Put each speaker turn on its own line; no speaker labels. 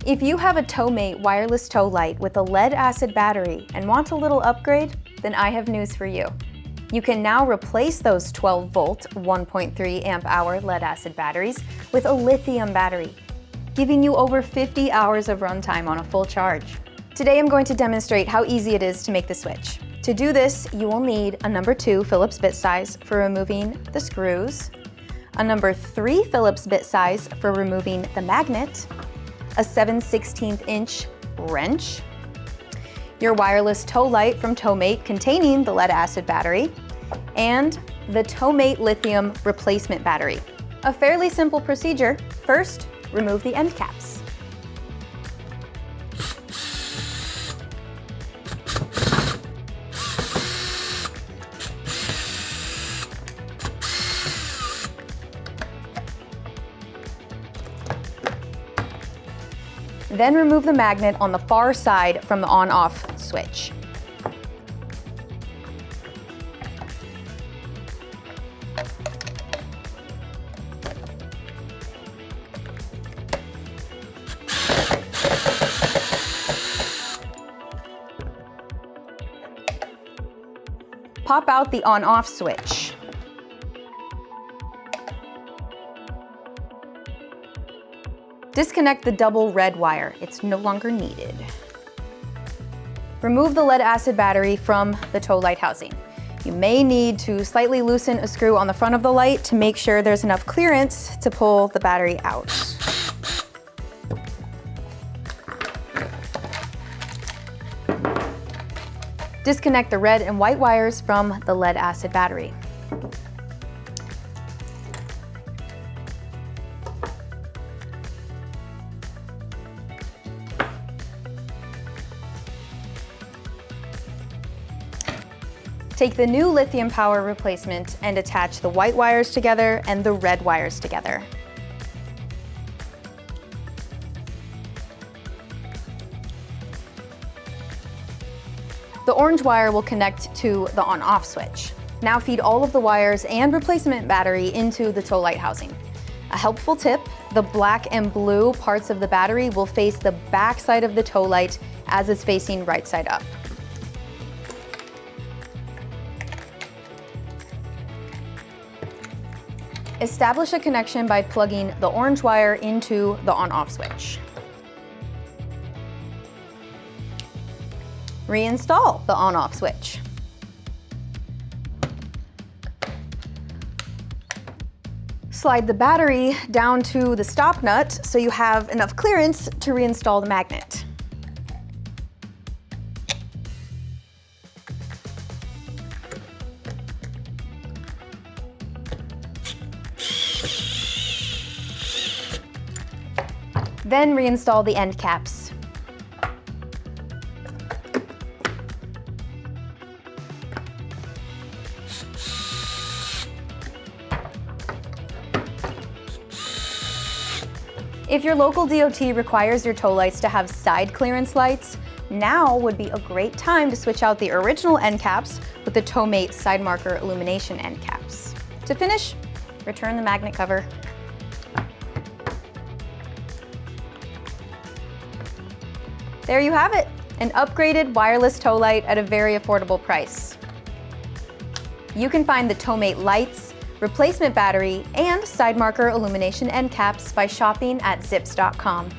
If you have a TowMate wireless tow light with a lead-acid battery and want a little upgrade, then I have news for you. You can now replace those 12-volt, 1.3 amp-hour lead-acid batteries with a lithium battery, giving you over 50 hours of runtime on a full charge. Today I'm going to demonstrate how easy it is to make the switch. To do this, you will need a number 2 Phillips bit size for removing the screws, a number 3 Phillips bit size for removing the magnet, a 7/16" wrench, your wireless tow light from TowMate containing the lead-acid battery, and the TowMate lithium replacement battery. A fairly simple procedure. First, remove the end caps. Then remove the magnet on the far side from the on-off switch. Pop out the on-off switch. Disconnect the double red wire. It's no longer needed. Remove the lead-acid battery from the tow light housing. You may need to slightly loosen a screw on the front of the light to make sure there's enough clearance to pull the battery out. Disconnect the red and white wires from the lead-acid battery. Take the new lithium power replacement and attach the white wires together and the red wires together. The orange wire will connect to the on-off switch. Now feed all of the wires and replacement battery into the tow light housing. A helpful tip, the black and blue parts of the battery will face the back side of the tow light as it's facing right side up. Establish a connection by plugging the orange wire into the on-off switch. Reinstall the on-off switch. Slide the battery down to the stop nut so you have enough clearance to reinstall the magnet. Then reinstall the end caps. If your local DOT requires your tow lights to have side clearance lights, now would be a great time to switch out the original end caps with the TowMate side marker illumination end caps. To finish, return the magnet cover. There you have it, an upgraded wireless tow light at a very affordable price. You can find the TowMate lights, replacement battery, and side marker illumination end caps by shopping at zips.com.